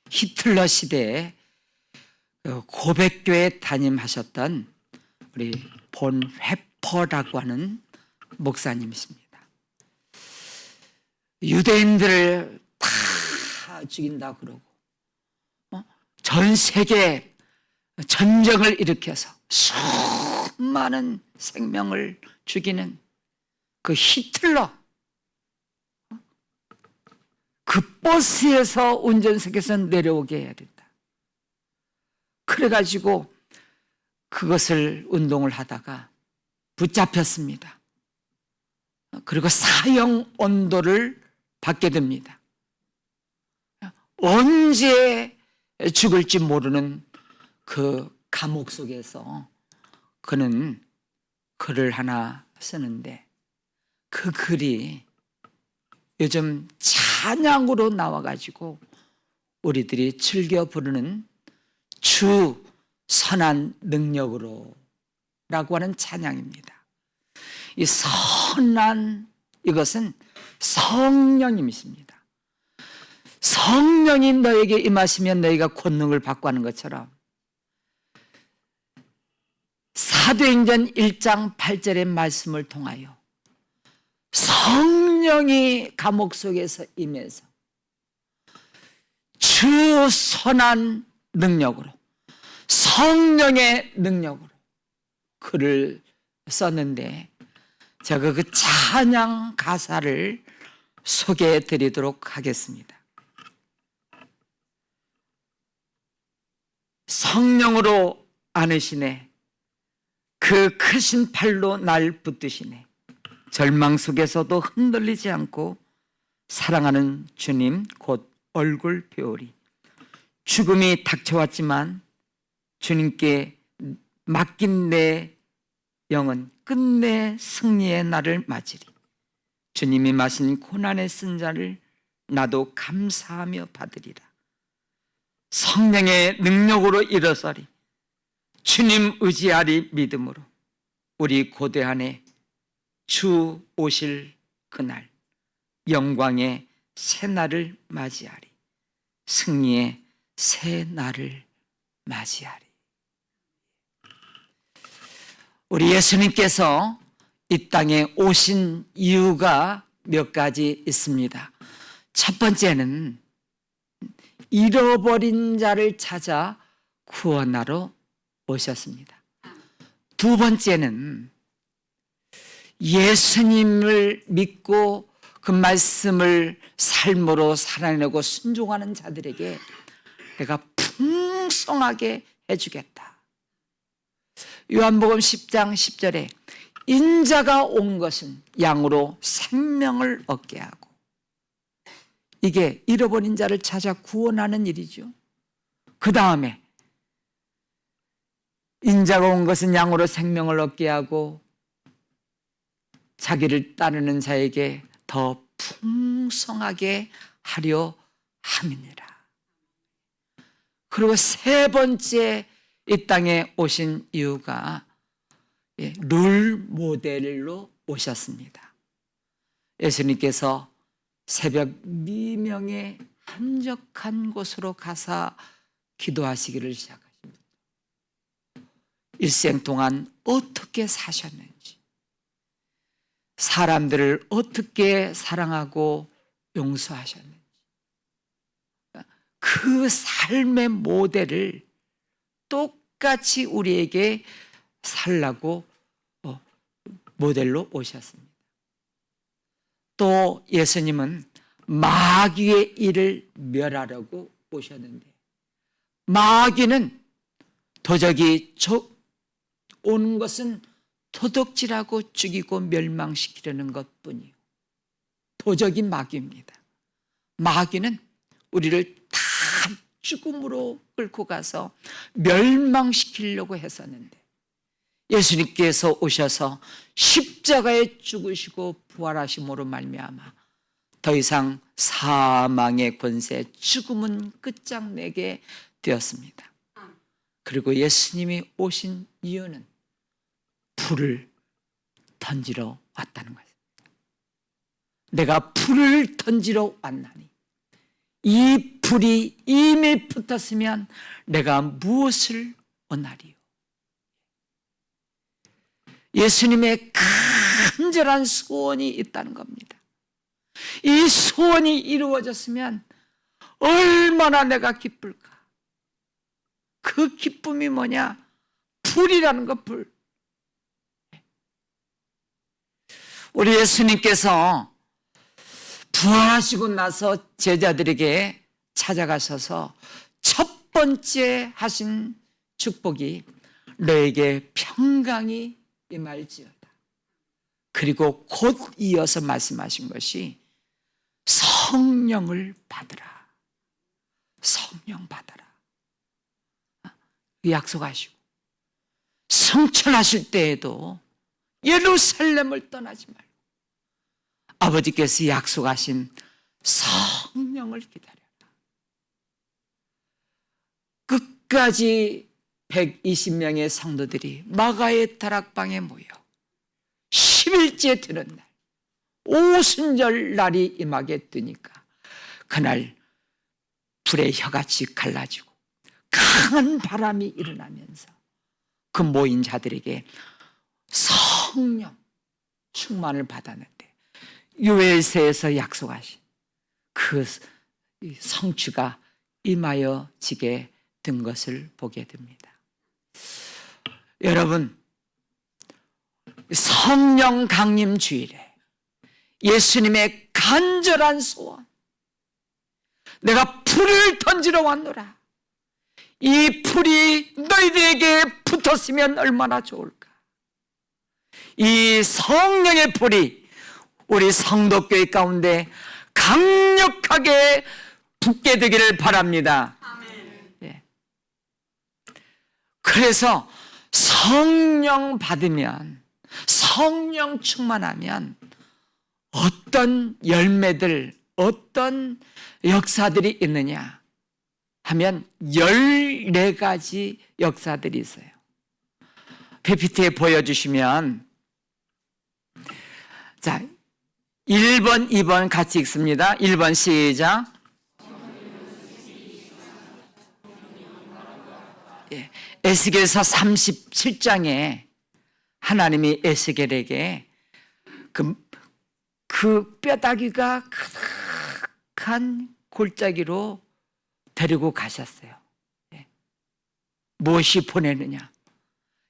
히틀러 시대에 고백교회 담임하셨던 우리 본 회퍼라고 하는 목사님이십니다. 유대인들을 다 죽인다 그러고 전 세계 전쟁을 일으켜서 수많은 생명을 죽이는 그 히틀러, 그 버스에서 운전석에서 내려오게 해야 된다. 그래가지고 그것을 운동을 하다가 붙잡혔습니다. 그리고 사형 온도를 받게 됩니다. 언제 죽을지 모르는 그 감옥 속에서 그는 글을 하나 쓰는데 그 글이 요즘 찬양으로 나와가지고 우리들이 즐겨 부르는 주 선한 능력으로 라고 하는 찬양입니다. 이 선한, 이것은 성령님이십니다. 성령이 너에게 임하시면 너희가 권능을 받고 하는 것처럼 사도행전 1장 8절의 말씀을 통하여 성령이 감옥 속에서 임해서 주 선한 능력으로, 성령의 능력으로 글을 썼는데 제가 그 찬양 가사를 소개해 드리도록 하겠습니다. 성령으로 안으시네, 그 크신 팔로 날 붙드시네, 절망 속에서도 흔들리지 않고 사랑하는 주님 곧 얼굴 배우리. 죽음이 닥쳐왔지만 주님께 맡긴 내 영은 끝내 승리의 날을 맞으리. 주님이 마신 고난의 쓴 자를 나도 감사하며 받으리라. 성령의 능력으로 일어서리. 주님 의지하리 믿음으로. 우리 고대 안에 주 오실 그날 영광의 새 날을 맞이하리. 승리의 새 날을 맞이하리. 우리 예수님께서 이 땅에 오신 이유가 몇 가지 있습니다. 첫 번째는 잃어버린 자를 찾아 구원하러 오셨습니다. 두 번째는 예수님을 믿고 그 말씀을 삶으로 살아내고 순종하는 자들에게 내가 풍성하게 해주겠다. 요한복음 10장 10절에 인자가 온 것은 양으로 생명을 얻게 하고, 이게 잃어버린 자를 찾아 구원하는 일이죠. 그 다음에 인자가 온 것은 양으로 생명을 얻게 하고 자기를 따르는 자에게 더 풍성하게 하려 함이니라. 그리고 세 번째 이 땅에 오신 이유가 룰 모델로 오셨습니다. 예수님께서 새벽 미명에 한적한 곳으로 가사 기도하시기를 시작하십니다. 일생 동안 어떻게 사셨는지, 사람들을 어떻게 사랑하고 용서하셨는지, 그 삶의 모델을 똑같이 우리에게 살라고 모델로 오셨습니다. 또 예수님은 마귀의 일을 멸하려고 오셨는데, 마귀는 도적이 오는 것은 도둑질하고 죽이고 멸망시키려는 것뿐이요, 도적이 마귀입니다. 마귀는 우리를 다 죽음으로 끌고 가서 멸망시키려고 했었는데 예수님께서 오셔서 십자가에 죽으시고 부활하심으로 말미암아 더 이상 사망의 권세, 죽음은 끝장내게 되었습니다. 그리고 예수님이 오신 이유는 불을 던지러 왔다는 것입니다. 내가 불을 던지러 왔나니 이 불이 이미 붙었으면 내가 무엇을 원하리요? 예수님의 간절한 소원이 있다는 겁니다. 이 소원이 이루어졌으면 얼마나 내가 기쁠까? 그 기쁨이 뭐냐? 불이라는 것, 불. 우리 예수님께서 부활하시고 나서 제자들에게 찾아가셔서 첫 번째 하신 축복이 너에게 평강이 임할지어다. 그리고 곧 이어서 말씀하신 것이 성령을 받으라. 성령 받아라. 약속하시고 성천하실 때에도 예루살렘을 떠나지 말고 아버지께서 약속하신 성령을 기다려라. 끝까지 120명의 성도들이 마가의 다락방에 모여 10일째 되는 날 오순절 날이 임하게 되니까 그날 불의 혀같이 갈라지고 강한 바람이 일어나면서 그 모인 자들에게 성령 충만을 받았는데 요엘서에서 약속하신 그 성취가 임하여지게 된 것을 보게 됩니다. 여러분, 성령 강림 주일에 예수님의 간절한 소원, 내가 불을 던지러 왔노라. 이 불이 너희들에게 붙었으면 얼마나 좋을까. 이 성령의 불이 우리 성도교회 가운데 강력하게 붙게 되기를 바랍니다. 예. 그래서 성령 받으면, 성령 충만하면 어떤 열매들, 어떤 역사들이 있느냐 하면 14가지 역사들이 있어요. PPT에 보여주시면, 자, 1번, 2번 같이 읽습니다. 1번 시작. 예, 에스겔서 37장에 하나님이 에스겔에게 그 뼈다귀가 가득한 골짜기로 데리고 가셨어요. 예. 무엇이 보내느냐?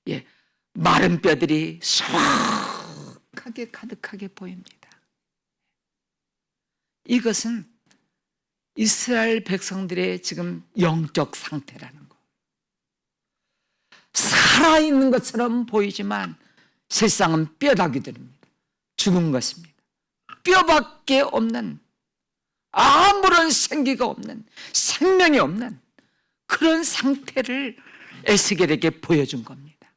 예, 마른 뼈들이 수확하게 가득하게 보입니다. 이것은 이스라엘 백성들의 지금 영적 상태라는 거. 살아있는 것처럼 보이지만 실상은 뼈다귀들입니다. 죽은 것입니다. 뼈밖에 없는, 아무런 생기가 없는, 생명이 없는 그런 상태를 에스겔에게 보여준 겁니다.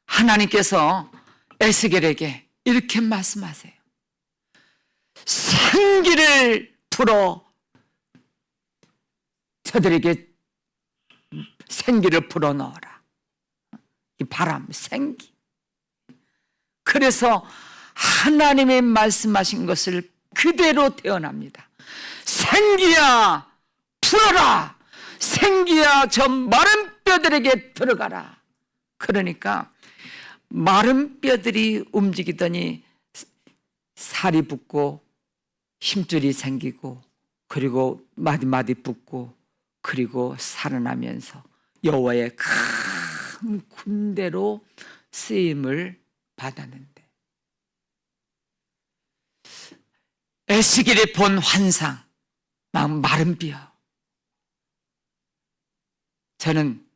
하나님께서 에스겔에게 이렇게 말씀하세요. 생기를 불어 저들에게 생기를 불어 넣어라. 이 바람, 생기. 그래서 하나님의 말씀하신 것을 그대로 태어납니다. 생기야 불어라. 생기야 저 마른 뼈들에게 들어가라. 그러니까 마른 뼈들이 움직이더니 살이 붙고 힘줄이 생기고 그리고 마디마디 붙고 그리고 살아나면서 여호와의 큰 군대로 쓰임을 받았는데, 에스겔이 본 환상, 막 마른 뼈. 저는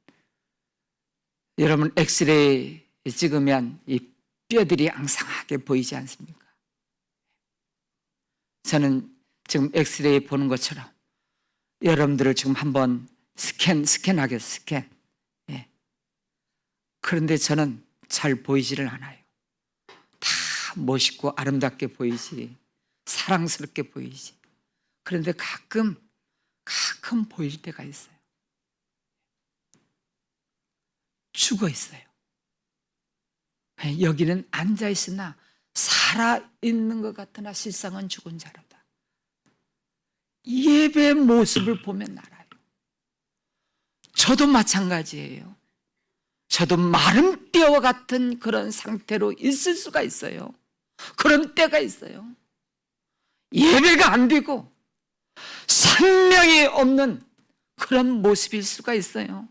여러분 엑스레이 찍으면 이 뼈들이 앙상하게 보이지 않습니까? 저는 지금 엑스레이 보는 것처럼 여러분들을 지금 한번 스캔하겠어요. 스캔. 예. 그런데 저는 잘 보이지를 않아요. 다 멋있고 아름답게 보이지, 사랑스럽게 보이지. 그런데 가끔 보일 때가 있어요. 죽어 있어요. 여기는 앉아 있으나 살아 있는 것 같으나 실상은 죽은 자로다. 예배의 모습을 보면 알아요. 저도 마찬가지예요. 저도 마른 뼈와 같은 그런 상태로 있을 수가 있어요. 그런 때가 있어요. 예배가 안 되고 생명이 없는 그런 모습일 수가 있어요.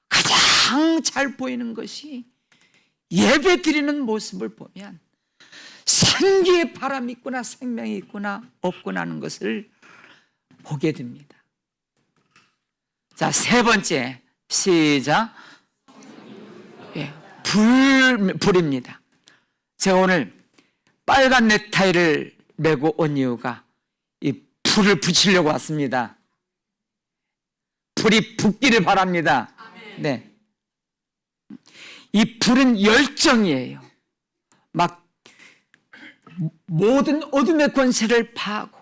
가장 잘 보이는 것이 예배 드리는 모습을 보면 생기의 바람이 있구나, 생명이 있구나, 없구나 하는 것을 보게 됩니다. 자, 세 번째, 시작. 예, 불입니다. 제가 오늘 빨간 넥타이를 메고 온 이유가 이 불을 붙이려고 왔습니다. 불이 붙기를 바랍니다. 네. 이 불은 열정이에요. 막 모든 어둠의 권세를 파하고,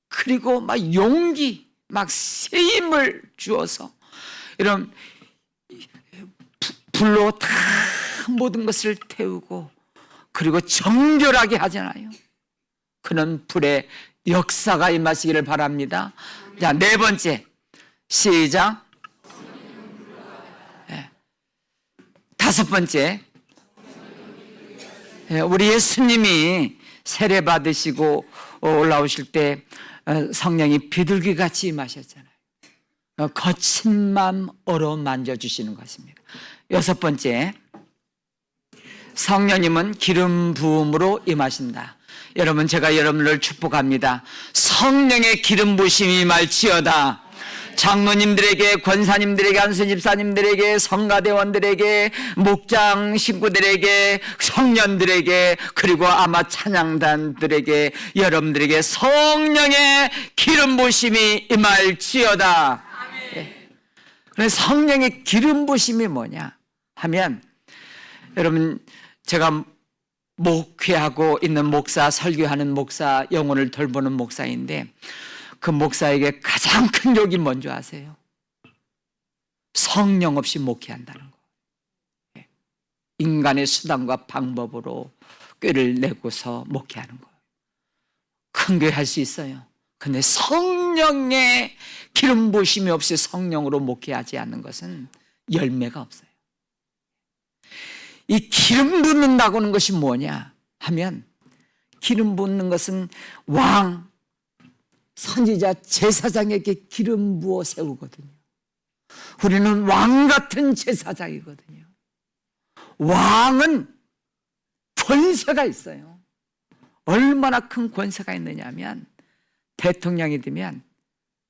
그리고 막 용기, 막 새 힘을 주어서 이런 불로 다 모든 것을 태우고, 그리고 정결하게 하잖아요. 그런 불의 역사가 임하시기를 바랍니다. 자, 네 번째, 시작. 네. 다섯 번째, 우리 예수님이 세례 받으시고 올라오실 때 성령이 비둘기같이 임하셨잖아요. 거친 마음 어루만져 주시는 것입니다. 여섯 번째, 성령님은 기름 부음으로 임하신다. 여러분, 제가 여러분을 축복합니다. 성령의 기름 부으심이 임할지어다. 장로님들에게, 권사님들에게, 안수 집사님들에게, 성가대원들에게, 목장 식구들에게, 청년들에게, 그리고 아마 찬양단들에게, 여러분들에게 성령의 기름 부으심이 임할지어다. 네. 그래서 성령의 기름 부으심이 뭐냐 하면, 여러분, 제가 목회하고 있는 목사, 설교하는 목사, 영혼을 돌보는 목사인데, 그 목사에게 가장 큰 욕이 뭔지 아세요? 성령 없이 목회한다는 거예요. 인간의 수단과 방법으로 꾀를 내고서 목회하는 거예요. 큰 교회 할 수 있어요. 근데 성령의 기름 부으심이 없이 성령으로 목회하지 않는 것은 열매가 없어요. 이 기름 붓는다고 하는 것이 뭐냐 하면, 기름 붓는 것은 왕, 선지자, 제사장에게 기름 부어 세우거든요. 우리는 왕 같은 제사장이거든요. 왕은 권세가 있어요. 얼마나 큰 권세가 있느냐 하면, 대통령이 되면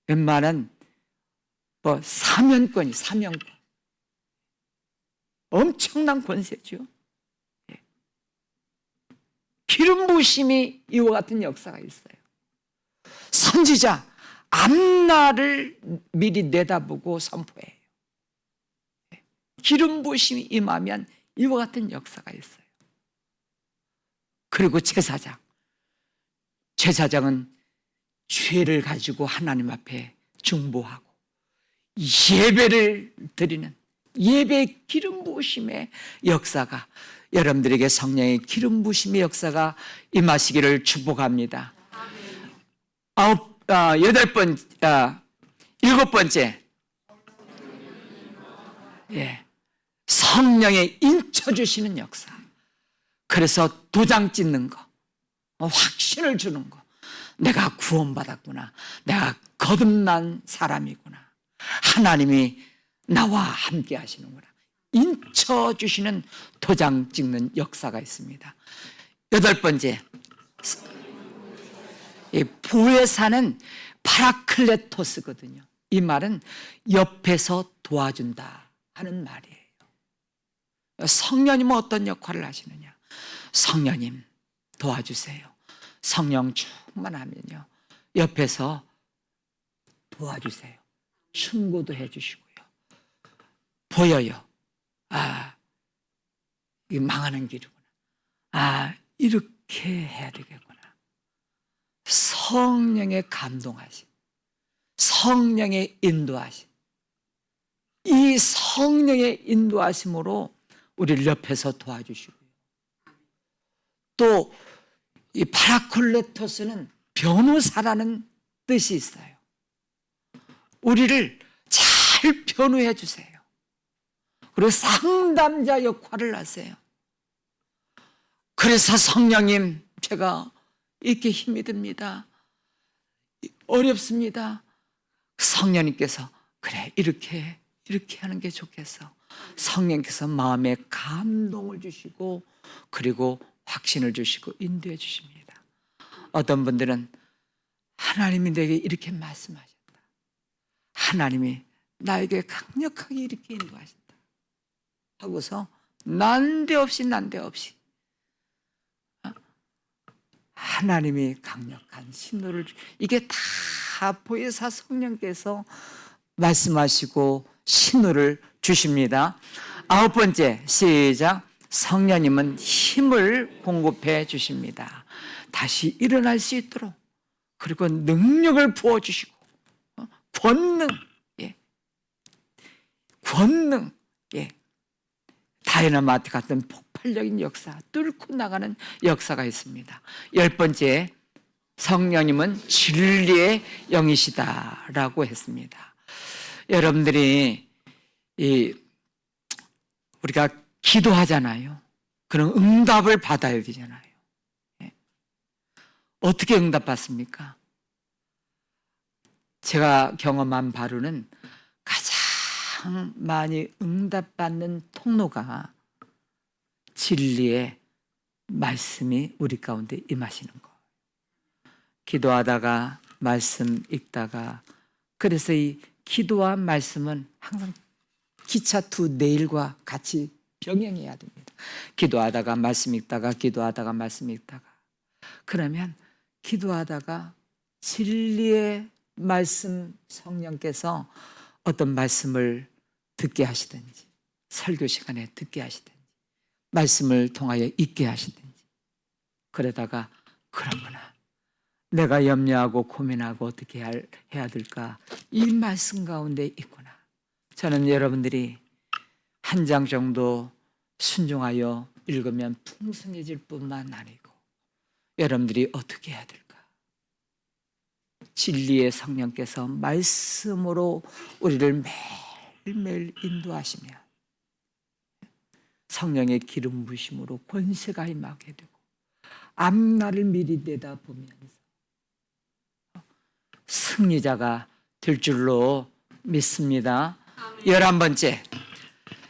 웬만한 사면권, 엄청난 권세죠. 기름 부으심이 이와 같은 역사가 있어요. 선지자, 앞날을 미리 내다보고 선포해요. 기름 부으심이 임하면 이와 같은 역사가 있어요. 그리고 제사장은 죄를 가지고 하나님 앞에 중보하고 예배를 드리는 예배의 기름 부으심의 역사가, 여러분들에게 성령의 기름 부으심의 역사가 임하시기를 축복합니다. 일곱 번째, 성령의 인쳐주시는 역사. 그래서 도장 찍는 거, 확신을 주는 거, 내가 구원받았구나, 내가 거듭난 사람이구나, 하나님이 나와 함께 하시는구나, 인쳐주시는 도장 찍는 역사가 있습니다. 여덟 번째, 보혜사는 파라클레토스거든요. 이 말은 옆에서 도와준다 하는 말이에요. 성령님은 어떤 역할을 하시느냐? 성령님 도와주세요. 성령 충만하면요, 옆에서 도와주세요. 충고도 해주시고요. 보여요. 이게 망하는 길이구나. 이렇게 해야 되겠구나. 성령의 감동하심, 성령의 인도하심, 이 성령의 인도하심으로 우리를 옆에서 도와주시고요. 또 이 파라클레토스는 변호사라는 뜻이 있어요. 우리를 잘 변호해 주세요. 그리고 상담자 역할을 하세요. 그래서 성령님, 제가 이렇게 힘이 듭니다. 어렵습니다. 성령님께서 그래, 이렇게 하는 게 좋겠어. 성령께서 마음에 감동을 주시고 그리고 확신을 주시고 인도해 주십니다. 어떤 분들은 하나님이 내게 이렇게 말씀하셨다. 하나님이 나에게 강력하게 이렇게 인도하셨다. 하고서 난데없이 하나님이 강력한 신호를, 이게 다 보혜사 성령께서 말씀하시고 신호를 주십니다. 9번째, 시작. 성령님은 힘을 공급해 주십니다. 다시 일어날 수 있도록, 그리고 능력을 부어주시고 권능, 권능, 다이너마이트 같은 폭발적인 역사, 뚫고 나가는 역사가 있습니다. 10번째, 성령님은 진리의 영이시다라고 했습니다. 여러분들이 우리가 기도하잖아요. 그럼 응답을 받아야 되잖아요. 어떻게 응답받습니까? 제가 경험한 바로는 가장 많이 응답받는 통로가 진리의 말씀이 우리 가운데 임하시는 거. 기도하다가 말씀 읽다가, 그래서 이 기도와 말씀은 항상 기차 두 내일과 같이 병행해야 됩니다. 기도하다가 말씀 읽다가, 기도하다가 말씀 읽다가. 그러면 기도하다가 진리의 말씀, 성령께서 어떤 말씀을 듣게 하시든지, 설교 시간에 듣게 하시든지, 말씀을 통하여 읽게 하시든지, 그러다가 그러구나, 내가 염려하고 고민하고 어떻게 해야 될까, 이 말씀 가운데 있구나. 저는 여러분들이 한 장 정도 순종하여 읽으면 풍성해질 뿐만 아니고 여러분들이 어떻게 해야 될까? 진리의 성령께서 말씀으로 우리를 매일매일 인도하시면 성령의 기름 부심으로 권세가 임하게 되고 앞날을 미리 내다보면서 승리자가 될 줄로 믿습니다. 11번째,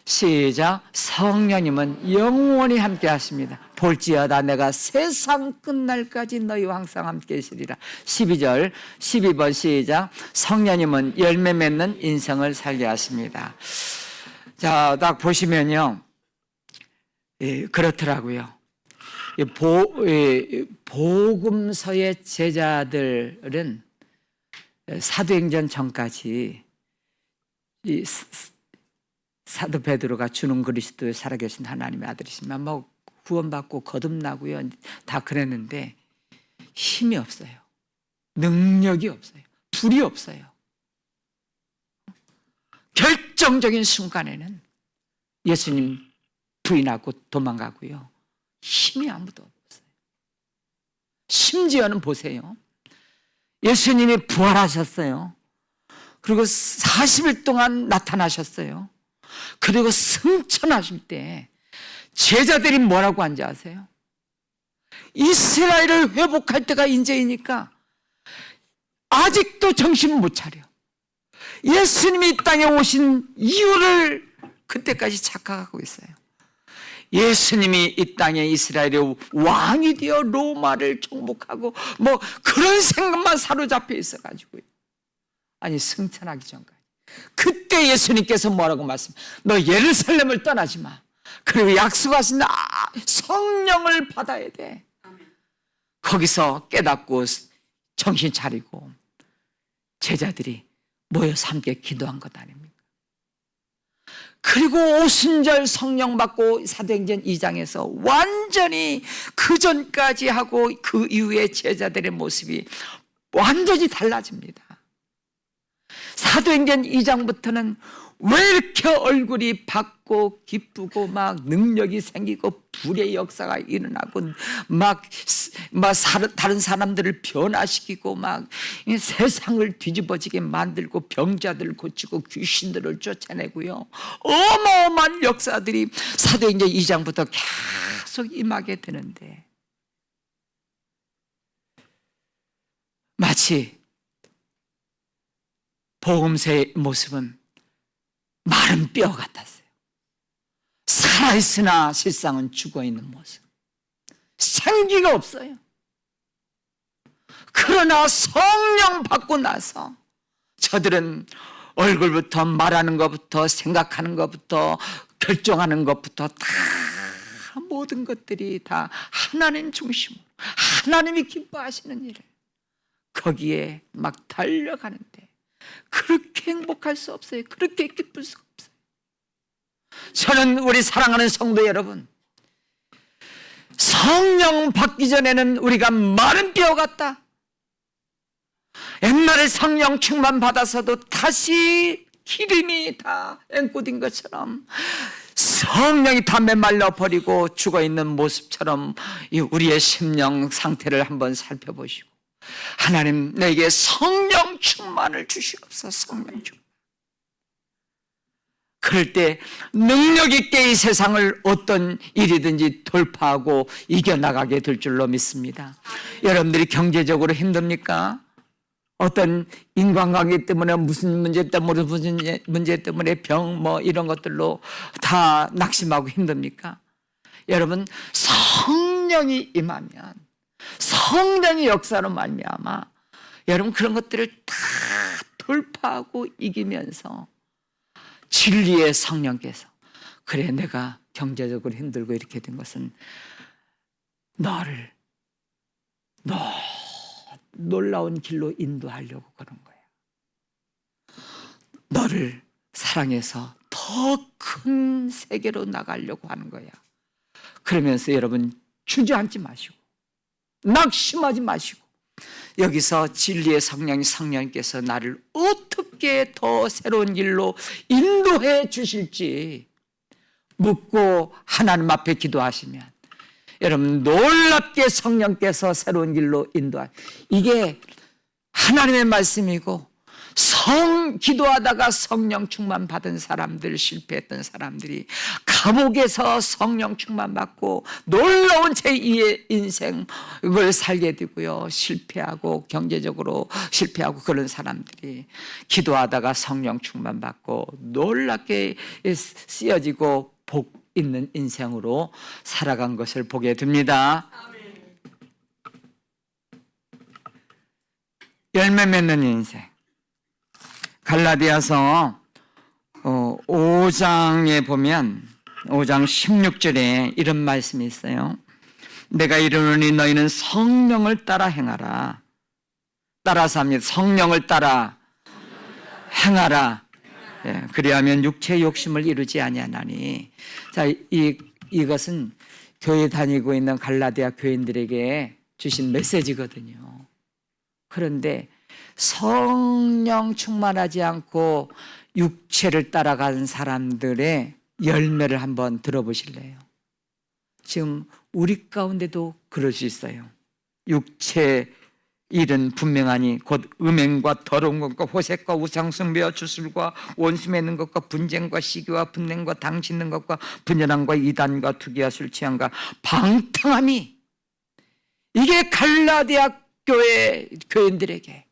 시작. 성령님은 영원히 함께 하십니다. 볼지어다 내가 세상 끝날까지 너희와 항상 함께 계시리라. 12절, 12번 시작. 성령님은 열매 맺는 인생을 살게 하십니다. 자, 딱 보시면요, 그렇더라고요. 복음서의 제자들은 사도행전 전까지 이 사도 베드로가 주는 그리스도의 살아계신 하나님의 아들이시면 뭐 구원받고 거듭나고요, 다 그랬는데 힘이 없어요. 능력이 없어요. 불이 없어요. 결정적인 순간에는 예수님 부인하고 도망가고요, 힘이 아무도 없어요. 심지어는 보세요, 예수님이 부활하셨어요. 그리고 40일 동안 나타나셨어요. 그리고 승천하실 때 제자들이 뭐라고 한지 아세요? 이스라엘을 회복할 때가 이제이니까 아직도 정신 못 차려. 예수님이 이 땅에 오신 이유를 그때까지 착각하고 있어요. 예수님이 이 땅에 이스라엘의 왕이 되어 로마를 정복하고 뭐 그런 생각만 사로잡혀 있어가지고요. 아니, 승천하기 전까지. 그때 예수님께서 뭐라고 너 예루살렘을 떠나지 마. 그리고 약속하신 성령을 받아야 돼. 거기서 깨닫고 정신 차리고 제자들이 모여서 함께 기도한 것 아닙니까? 그리고 오순절 성령 받고 사도행전 2장에서 완전히 그 전까지 하고 그 이후에 제자들의 모습이 완전히 달라집니다. 사도행전 2장부터는 왜 이렇게 얼굴이 밝고 기쁘고 막 능력이 생기고 불의 역사가 일어나고 막 다른 사람들을 변화시키고 막 세상을 뒤집어지게 만들고 병자들을 고치고 귀신들을 쫓아내고요. 어마어마한 역사들이 사도행전 2장부터 계속 임하게 되는데 마치 복음서의 모습은 마른 뼈 같았어요. 살아있으나 실상은 죽어있는 모습. 생기가 없어요. 그러나 성령 받고 나서 저들은 얼굴부터 말하는 것부터 생각하는 것부터 결정하는 것부터 다 모든 것들이 다 하나님 중심으로 하나님이 기뻐하시는 일을 거기에 막 달려가는데 그렇게 행복할 수 없어요. 그렇게 기쁠 수 없어요. 저는 우리 사랑하는 성도 여러분, 성령 받기 전에는 우리가 마른 뼈 같다. 옛날에 성령 충만 받아서도 다시 기름이 다 앵꼬인 것처럼 성령이 다 메말라 버리고 죽어있는 모습처럼 우리의 심령 상태를 한번 살펴보시고 하나님 내게 성령 충만을 주시옵소서. 성령 충만. 그럴 때 능력 있게 이 세상을 어떤 일이든지 돌파하고 이겨나가게 될 줄로 믿습니다. 여러분들이 경제적으로 힘듭니까? 어떤 인간관계 때문에 무슨 문제 때문에 병 이런 것들로 다 낙심하고 힘듭니까? 여러분 성령이 임하면 성령의 역사로 말미암아 여러분 그런 것들을 다 돌파하고 이기면서 진리의 성령께서 그래 내가 경제적으로 힘들고 이렇게 된 것은 너를 놀라운 길로 인도하려고 그런 거야. 너를 사랑해서 더 큰 세계로 나가려고 하는 거야. 그러면서 여러분 주저앉지 마시고 낙심하지 마시고 여기서 진리의 성령께서 나를 어떻게 더 새로운 길로 인도해 주실지 묻고 하나님 앞에 기도하시면 여러분 놀랍게 성령께서 새로운 길로 이게 하나님의 말씀이고 기도하다가 성령 충만 받은 사람들, 실패했던 사람들이 감옥에서 성령 충만 받고 놀라운 제2의 인생을 살게 되고요. 실패하고 경제적으로 실패하고 그런 사람들이 기도하다가 성령 충만 받고 놀랍게 쓰여지고 복 있는 인생으로 살아간 것을 보게 됩니다. 열매 맺는 인생. 갈라디아서 5장에 보면 5장 16절에 이런 말씀이 있어요. 내가 이르노니 너희는 성령을 따라 행하라. 따라서 합니다. 성령을 따라 행하라. 예, 그리하면 육체의 욕심을 이루지 아니하나니. 자, 이것은 교회 다니고 있는 갈라디아 교인들에게 주신 메시지거든요. 그런데 성령 충만하지 않고 육체를 따라가는 사람들의 열매를 한번 들어보실래요? 지금 우리 가운데도 그럴 수 있어요. 육체 일은 분명하니 곧 음행과 더러운 것과 호색과 우상숭배와 주술과 원수 맺는 것과 분쟁과 시기와 분냉과 당 짓는 것과 분열함과 이단과 투기와 술 취함과 방탕함이 이게 갈라디아 교회 교인들에게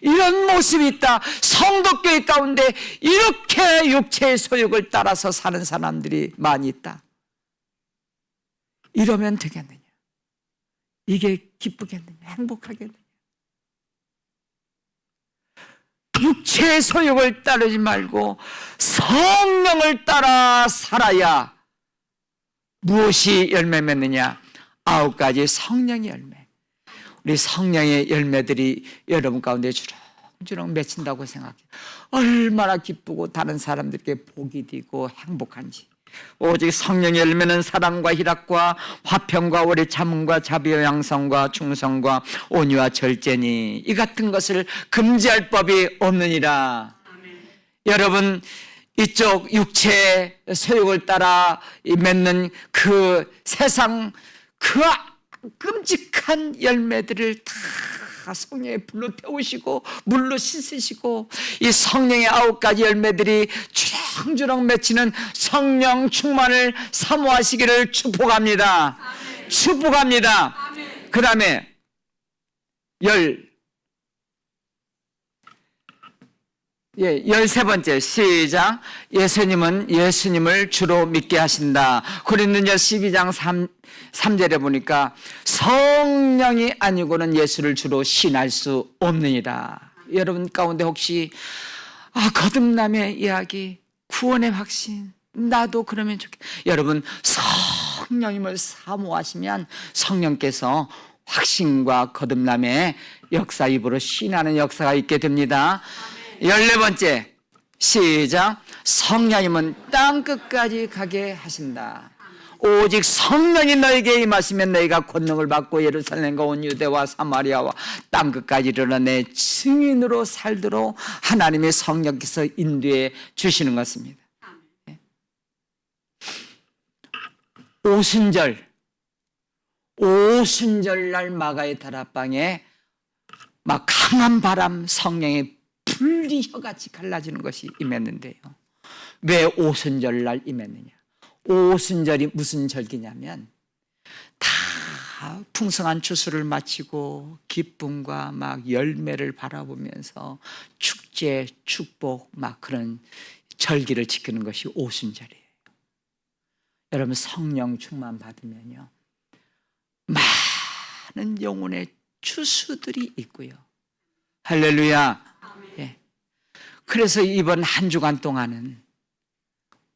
이런 모습이 있다. 성도교회 가운데 이렇게 육체의 소욕을 따라서 사는 사람들이 많이 있다. 이러면 되겠느냐? 이게 기쁘겠느냐? 행복하겠느냐? 육체의 소욕을 따르지 말고 성령을 따라 살아야 무엇이 열매 맺느냐? 9가지 성령의 열매. 우리 성령의 열매들이 여러분 가운데 주렁주렁 맺힌다고 생각해요. 얼마나 기쁘고 다른 사람들께 복이 되고 행복한지. 오직 성령의 열매는 사랑과 희락과 화평과 오래 참음과 자비와 양성과 충성과 온유와 절제니 이 같은 것을 금지할 법이 없느니라. 아멘. 여러분 이쪽 육체의 소욕을 따라 맺는 그 세상 그 끔찍한 열매들을 다 성령의 불로 태우시고 물로 씻으시고 이 성령의 9가지 열매들이 주렁주렁 맺히는 성령 충만을 사모하시기를 축복합니다. 아멘. 축복합니다. 그 다음에 13번째 시작. 예수님은 예수님을 주로 믿게 하신다. 고린도전서 12장 3절에 보니까 성령이 아니고는 예수를 주로 신할 수 없느니라. 여러분 가운데 혹시 거듭남의 이야기, 구원의 확신, 나도 그러면 좋겠다. 여러분 성령님을 사모하시면 성령께서 확신과 거듭남의 역사 입으로 신하는 역사가 있게 됩니다. 14번째 시작. 성령님은 땅끝까지 가게 하신다. 오직 성령이 너에게 임하시면 너희가 권능을 받고 예루살렘과 온 유대와 사마리아와 땅끝까지 이르러 내 증인으로 살도록 하나님의 성령께서 인도해 주시는 것입니다. 오순절날 마가의 다락방에 막 강한 바람, 성령의 불이 혀같이 갈라지는 것이 임했는데요. 왜 오순절날 임했느냐? 오순절이 무슨 절기냐면 다 풍성한 추수를 마치고 기쁨과 막 열매를 바라보면서 축제, 축복 막 그런 절기를 지키는 것이 오순절이에요. 여러분 성령 충만 받으면요 많은 영혼의 추수들이 있고요. 할렐루야. 예. 그래서 이번 한 주간 동안은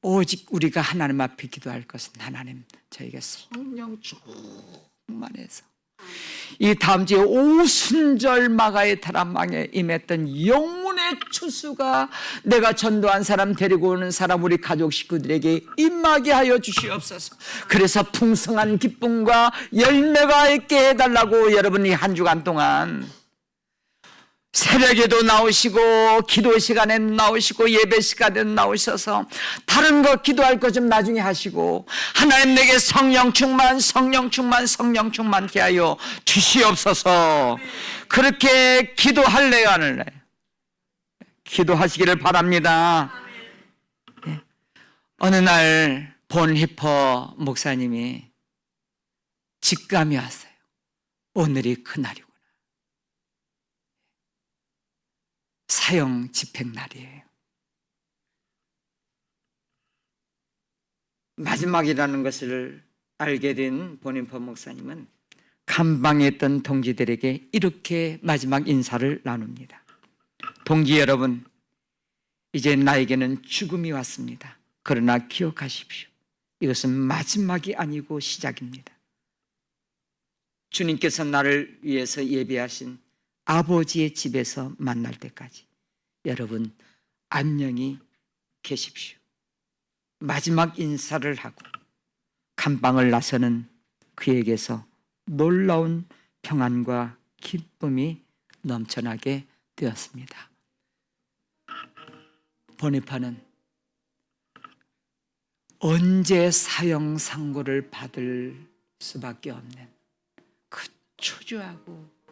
오직 우리가 하나님 앞에 기도할 것은 하나님 저에게 성령 충만해서 이 다음 주에 오순절 마가의 다락방에 임했던 영혼의 추수가 내가 전도한 사람, 데리고 오는 사람, 우리 가족 식구들에게 임하게 하여 주시옵소서. 그래서 풍성한 기쁨과 열매가 있게 해달라고 여러분이 한 주간 동안 새벽에도 나오시고 기도 시간에 나오시고 예배 시간에 나오셔서 다른 거 기도할 거 좀 나중에 하시고 하나님 내게 성령 충만케 하여 주시옵소서. 그렇게 기도할래요 안 할래요? 기도하시기를 바랍니다. 어느 날 본히퍼 목사님이 직감이 왔어요. 오늘이 그날이고 사형 집행 날이에요. 마지막이라는 것을 알게 된 본인퍼 목사님은 감방에 있던 동지들에게 이렇게 마지막 인사를 나눕니다. 동지 여러분, 이제 나에게는 죽음이 왔습니다. 그러나 기억하십시오. 이것은 마지막이 아니고 시작입니다. 주님께서 나를 위해서 예비하신 아버지의 집에서 만날 때까지 여러분 안녕히 계십시오. 마지막 인사를 하고 감방을 나서는 그에게서 놀라운 평안과 기쁨이 넘쳐나게 되었습니다. 보니파는 언제 사형 선고를 받을 수밖에 없는 그 초조하고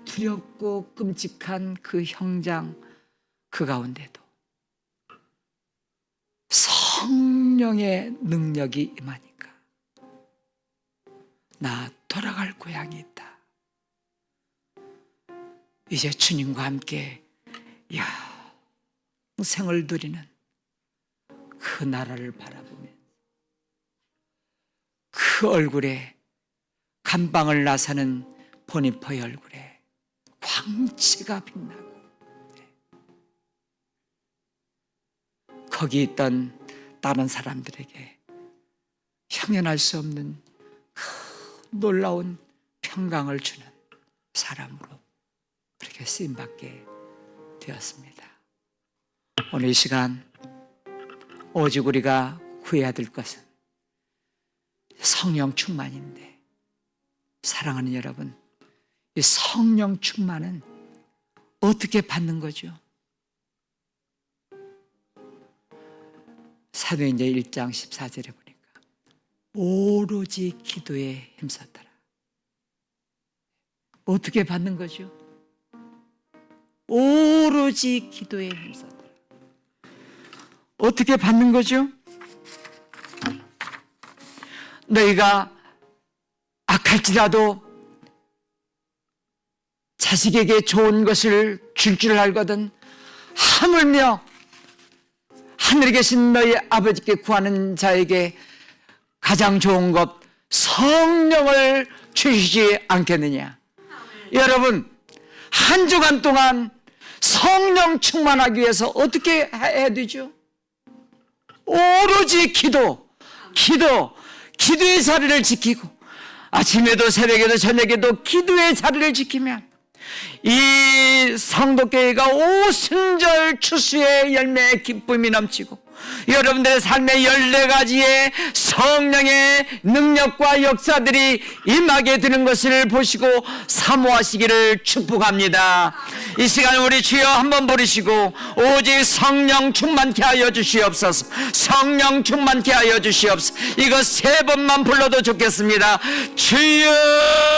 두렵고 끔찍한 그 형장 그 가운데도 성령의 능력이 임하니까 나 돌아갈 고향이 있다. 이제 주님과 함께 영생을 누리는 그 나라를 바라보며 그 얼굴에 감방을 나서는 보니퍼의 얼굴에 광채가 빛나고 거기 있던 다른 사람들에게 형연할 수 없는 그 놀라운 평강을 주는 사람으로 그렇게 쓰임받게 되었습니다. 오늘 이 시간 오직 우리가 구해야 될 것은 성령 충만인데, 사랑하는 여러분, 이 성령 충만은 어떻게 받는 거죠? 사도행전 1장 14절에 보니까 오로지 기도에 힘썼더라. 어떻게 받는 거죠? 오로지 기도에 힘썼더라. 어떻게 받는 거죠? 너희가 악할지라도 자식에게 좋은 것을 줄 알거든 하물며 하늘에 계신 너희 아버지께 구하는 자에게 가장 좋은 것 성령을 주시지 않겠느냐. 여러분, 한 주간 동안 성령 충만하기 위해서 어떻게 해야 되죠? 오로지 기도의 자리를 지키고 아침에도 새벽에도 저녁에도 기도의 자리를 지키면 이 성도교회가 오순절 추수의 열매의 기쁨이 넘치고 여러분들의 삶의 14가지의 성령의 능력과 역사들이 임하게 되는 것을 보시고 사모하시기를 축복합니다. 이 시간 우리 주여 한번 부르시고 오직 성령 충만케 하여 주시옵소서. 성령 충만케 하여 주시옵소서. 이거 3번만 불러도 좋겠습니다. 주여.